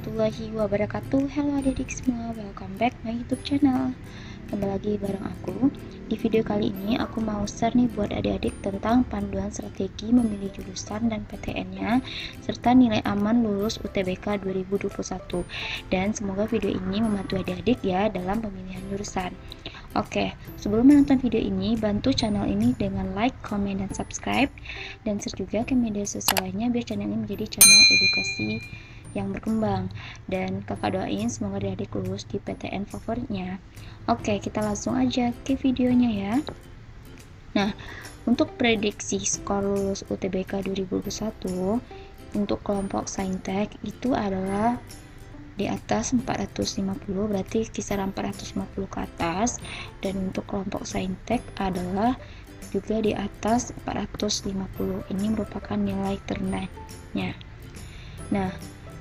warahmatullahi wabarakatuh. Halo adik-adik semua, welcome back my YouTube channel. Kembali lagi bareng aku. Di video kali ini aku mau share nih buat adik-adik tentang panduan strategi memilih jurusan dan PTN-nya serta nilai aman lulus UTBK 2021. Dan semoga video ini membantu adik-adik ya dalam pemilihan jurusan. Oke, sebelum menonton video ini, bantu channel ini dengan like, comment, dan subscribe, dan share juga ke media sosial lainnya biar channel ini menjadi channel edukasi yang berkembang. Dan kakak doain semoga adik-adik lulus di PTN favoritnya. Oke, kita langsung aja ke videonya ya. Nah, untuk prediksi skor lulus UTBK 2021 untuk kelompok Saintek itu adalah di atas 450, berarti kisaran 450 ke atas, dan untuk kelompok Saintek adalah juga di atas 450. Ini merupakan nilai terendahnya. Nah,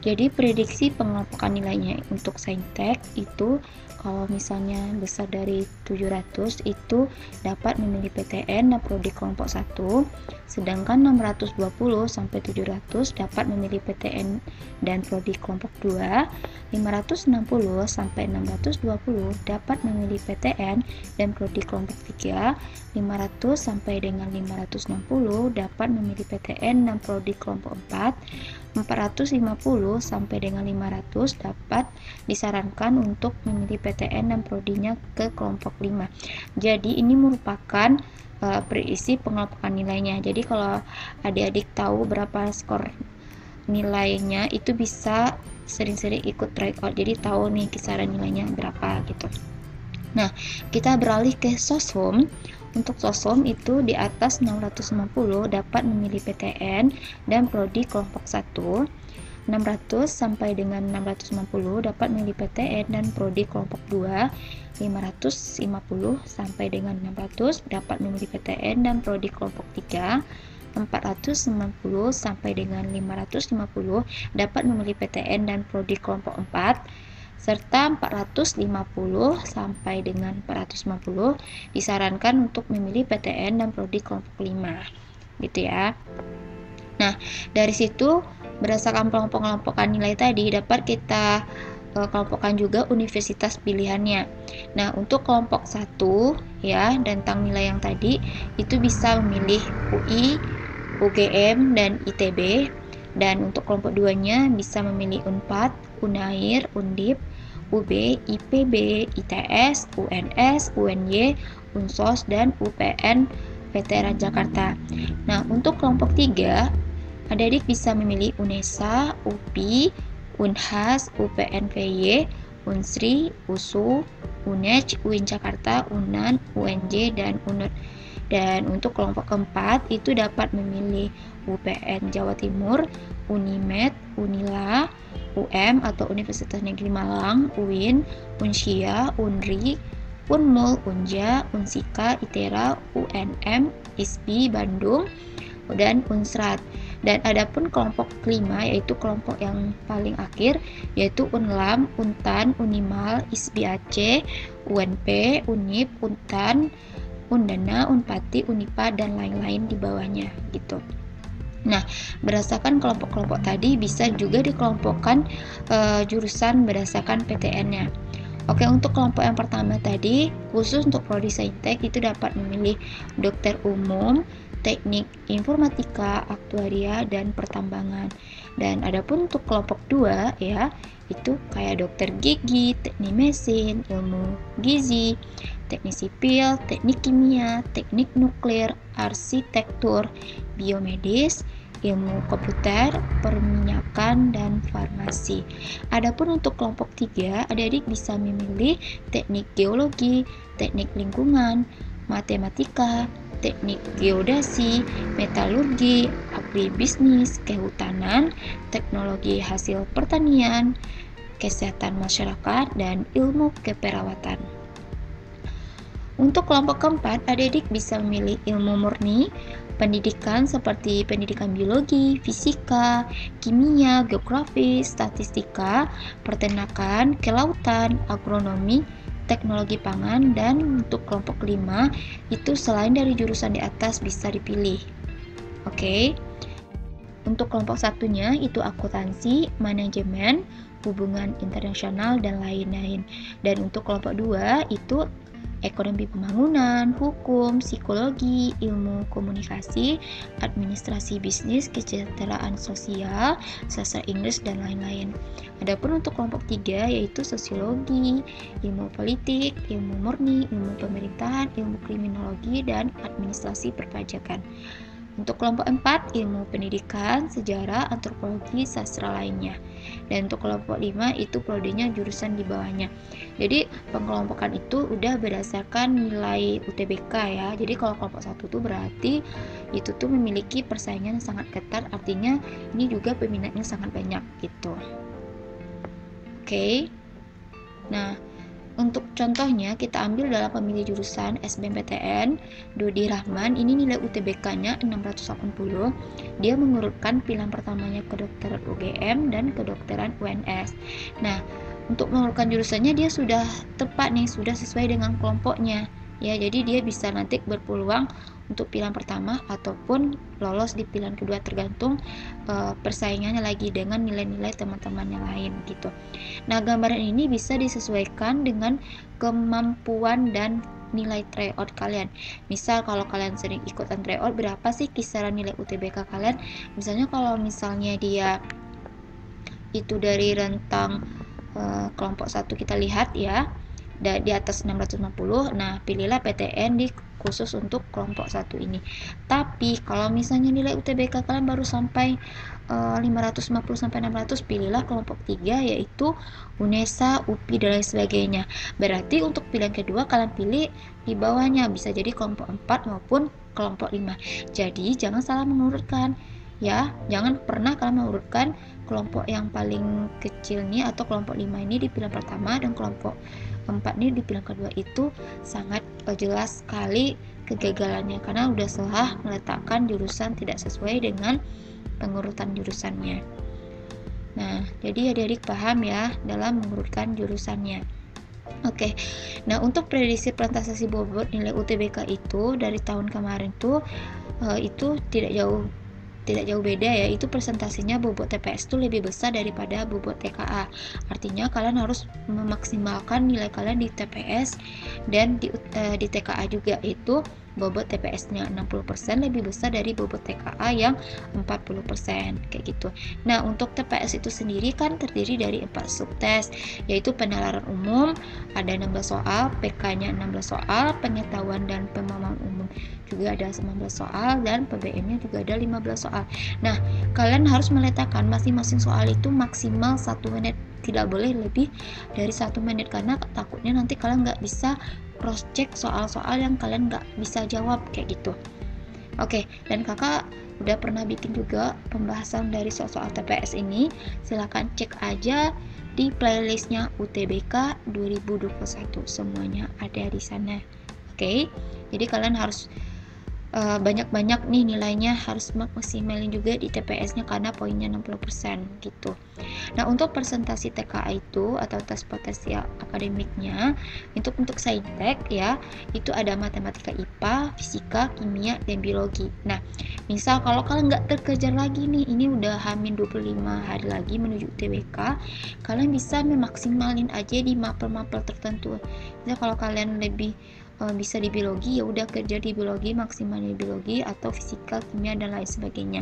jadi prediksi pengelompokan nilainya untuk Saintek itu kalau misalnya besar dari 700 itu dapat memilih PTN dan prodi kelompok 1, sedangkan 620 sampai 700 dapat memilih PTN dan prodi kelompok 2, 560 sampai 620 dapat memilih PTN dan prodi kelompok 3, 500 sampai dengan 560 dapat memilih PTN dan prodi kelompok 4, 450 sampai dengan 500 dapat disarankan untuk memilih PTN dan prodinya ke kelompok 5. Jadi ini merupakan prediksi pengelompokan nilainya. Jadi kalau adik-adik tahu berapa skor nilainya, itu bisa sering-sering ikut tryout. Jadi tahu nih kisaran nilainya berapa gitu. Nah, kita beralih ke Soshum. Untuk Soshum itu di atas 690 dapat memilih PTN dan prodi kelompok 1. 600 sampai dengan 650 dapat memilih PTN dan prodi kelompok 2. 550 sampai dengan 600 dapat memilih PTN dan prodi kelompok 3. 490 sampai dengan 550 dapat memilih PTN dan prodi kelompok 4, serta 450 sampai dengan 450 disarankan untuk memilih PTN dan prodi kelompok 5 gitu ya. Nah, dari situ berdasarkan kelompok-kelompokan nilai tadi dapat kita kelompokkan juga universitas pilihannya. Nah, untuk kelompok 1 ya, dan tentang nilai yang tadi itu bisa memilih UI, UGM, dan ITB. Dan untuk kelompok 2-nya bisa memilih Unpad, Unair, Undip, UB, IPB, ITS, UNS, UNY, Unsos, dan UPN PTN Jakarta. Nah, untuk kelompok 3, adik-adik bisa memilih UNESA, UPI, Unhas, UPNPY, Unsri, USU, UNEJ, UIN Jakarta, UNAN, UNJ, dan UNUD. Dan untuk kelompok keempat itu dapat memilih UPN Jawa Timur, Unimed, Unila, atau Universitas Negeri Malang, UIN, Unsia, Unri, Unmul, Unja, Unsika, ITERA, UNM, ISPI Bandung, dan Unsrat. Dan adapun kelompok kelima yaitu kelompok yang paling akhir yaitu Unlam, Untan, Unimal, ISBI Aceh, UNP, Unip, Untan, Undana, Unpati, Unipa, dan lain-lain di bawahnya gitu. Nah, berdasarkan kelompok-kelompok tadi bisa juga dikelompokkan jurusan berdasarkan PTN-nya. Oke, untuk kelompok yang pertama tadi khusus untuk prodi Saintek itu dapat memilih dokter umum, teknik informatika, aktuaria, dan pertambangan. Dan adapun untuk kelompok 2 ya, itu kayak dokter gigi, teknik mesin, ilmu gizi, teknik sipil, teknik kimia, teknik nuklir, arsitektur, biomedis, ilmu komputer, perminyakan, dan farmasi. Adapun untuk kelompok 3, adik-adik bisa memilih teknik geologi, teknik lingkungan, matematika, teknik geodasi, metalurgi, agribisnis, kehutanan, teknologi hasil pertanian, kesehatan masyarakat, dan ilmu keperawatan. Untuk kelompok keempat, adik-adik bisa memilih ilmu murni, pendidikan seperti pendidikan biologi, fisika, kimia, geografi, statistika, peternakan, kelautan, agronomi, teknologi pangan. Dan untuk kelompok 5 itu selain dari jurusan di atas bisa dipilih. Oke. Untuk kelompok satunya itu akuntansi, manajemen, hubungan internasional, dan lain-lain. Dan untuk kelompok 2 itu ekonomi pembangunan, hukum, psikologi, ilmu komunikasi, administrasi bisnis, kesejahteraan sosial, sastra Inggris, dan lain-lain. Adapun untuk kelompok 3 yaitu sosiologi, ilmu politik, ilmu murni, ilmu pemerintahan, ilmu kriminologi, dan administrasi perpajakan. Untuk kelompok 4, ilmu pendidikan, sejarah, antropologi, sastra lainnya. Dan untuk kelompok 5 itu prodinya jurusan di bawahnya. Jadi pengelompokan itu udah berdasarkan nilai UTBK ya. Jadi kalau kelompok 1 tuh berarti itu tuh memiliki persaingan yang sangat ketat, artinya ini juga peminatnya sangat banyak gitu. Oke. Nah, untuk contohnya kita ambil dalam pemilih jurusan SBMPTN Dodi Rahman, ini nilai UTBK-nya 680. Dia mengurutkan pilihan pertamanya kedokteran UGM dan kedokteran UNS. Nah, untuk mengurutkan jurusannya dia sudah tepat nih, sudah sesuai dengan kelompoknya. Ya, jadi dia bisa nanti berpeluang untuk pilihan pertama ataupun lolos di pilihan kedua, tergantung persaingannya lagi dengan nilai-nilai teman-temannya lain gitu. Nah, gambaran ini bisa disesuaikan dengan kemampuan dan nilai tryout kalian. Misal kalau kalian sering ikutan tryout, berapa sih kisaran nilai UTBK kalian? Misalnya kalau misalnya dia itu dari rentang kelompok 1 kita lihat ya, di atas 650, nah pilihlah PTN di khusus untuk kelompok 1 ini. Tapi kalau misalnya nilai UTBK kalian baru sampai 550 sampai 600, pilihlah kelompok 3 yaitu UNESA, UPI, dan lain sebagainya. Berarti untuk pilihan kedua kalian pilih di bawahnya, bisa jadi kelompok 4 maupun kelompok 5. Jadi jangan salah mengurutkan ya, jangan pernah kalian mengurutkan kelompok yang paling kecil nih atau kelompok 5 ini di pilihan pertama dan kelompok 4 nih di pilihan kedua. Itu sangat jelas sekali kegagalannya karena udah salah meletakkan jurusan tidak sesuai dengan pengurutan jurusannya. Nah, jadi adik-adik paham ya dalam mengurutkan jurusannya. Oke, nah untuk prediksi presentasi bobot nilai UTBK itu dari tahun kemarin tuh itu tidak jauh beda ya, itu presentasinya bobot TPS itu lebih besar daripada bobot TKA. Artinya kalian harus memaksimalkan nilai kalian di TPS dan di TKA juga, itu bobot TPS-nya 60% lebih besar dari bobot TKA yang 40% kayak gitu. Nah, untuk TPS itu sendiri kan terdiri dari 4 subtes, yaitu penalaran umum ada 16 soal, PK-nya 16 soal, pengetahuan dan pemahaman umum juga ada 19 soal, dan PBM-nya juga ada 15 soal. Nah, kalian harus meletakkan masing-masing soal itu maksimal 1 menit, tidak boleh lebih dari 1 menit karena takutnya nanti kalian nggak bisa cross check soal-soal yang kalian nggak bisa jawab kayak gitu. Oke, dan kakak udah pernah bikin juga pembahasan dari soal-soal TPS ini, silahkan cek aja di playlistnya UTBK 2021, semuanya ada di sana. Oke, jadi kalian harus banyak-banyak nih nilainya, harus maksimalin juga di TPS-nya karena poinnya 60% gitu. Nah, untuk presentasi TKA itu atau tes potensial akademiknya untuk saintek ya, itu ada matematika, IPA, fisika, kimia, dan biologi. Nah, misal kalau kalian nggak terkejar lagi nih, ini udah hamin 25 hari lagi menuju UTBK, kalian bisa memaksimalin aja di mapel-mapel tertentu. Misal kalau kalian lebih bisa di biologi, ya udah kerja di biologi, maksimal di biologi atau fisika, kimia, dan lain sebagainya.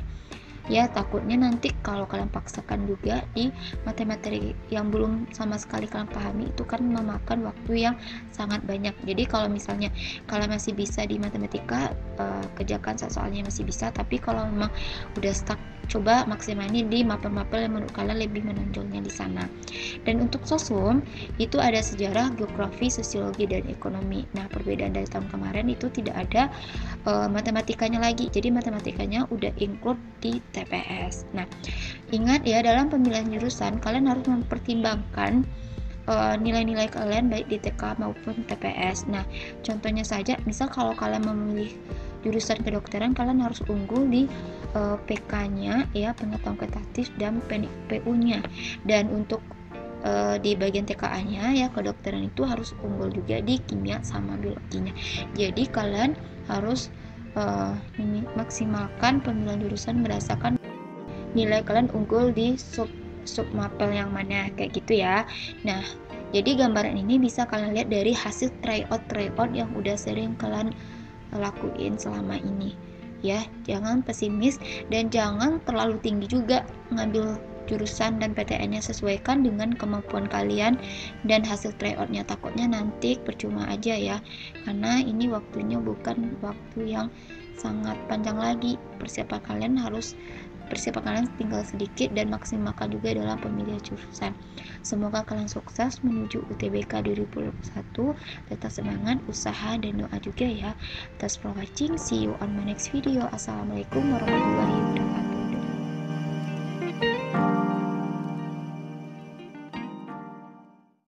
Ya, takutnya nanti kalau kalian paksakan juga di materi yang belum sama sekali kalian pahami, itu kan memakan waktu yang sangat banyak. Jadi kalau misalnya kalian masih bisa di matematika, kerjakan soalnya masih bisa, tapi kalau memang udah stuck, coba maksimalin di mapel-mapel yang menurut kalian lebih menonjolnya di sana. Dan untuk sosum itu ada sejarah, geografi, sosiologi, dan ekonomi. Nah, perbedaan dari tahun kemarin itu tidak ada matematikanya lagi, jadi matematikanya udah include di TPS. Nah, ingat ya, dalam pemilihan jurusan kalian harus mempertimbangkan nilai-nilai kalian baik di TK maupun TPS. Nah, contohnya saja, misal kalau kalian memilih jurusan kedokteran, kalian harus unggul di PK-nya ya, pengetahuan kuantitatif, dan PU-nya. Dan untuk di bagian TKA-nya ya, kedokteran itu harus unggul juga di kimia sama biologinya. Jadi kalian harus maksimalkan pemilihan jurusan berdasarkan nilai kalian unggul di sub submapel yang mana, kayak gitu ya. Nah, jadi gambaran ini bisa kalian lihat dari hasil tryout yang udah sering kalian lakuin selama ini ya. Jangan pesimis dan jangan terlalu tinggi juga ngambil jurusan dan PTN-nya, sesuaikan dengan kemampuan kalian dan hasil tryoutnya. Takutnya nanti percuma aja ya, karena ini waktunya bukan waktu yang sangat panjang lagi. Persiapan kalian tinggal sedikit dan maksimalkan juga dalam pemilihan jurusan. Semoga kalian sukses menuju UTBK 2021. Tetap semangat, usaha, dan doa juga ya. Thanks for watching. See you on my next video. Assalamualaikum warahmatullahi wabarakatuh.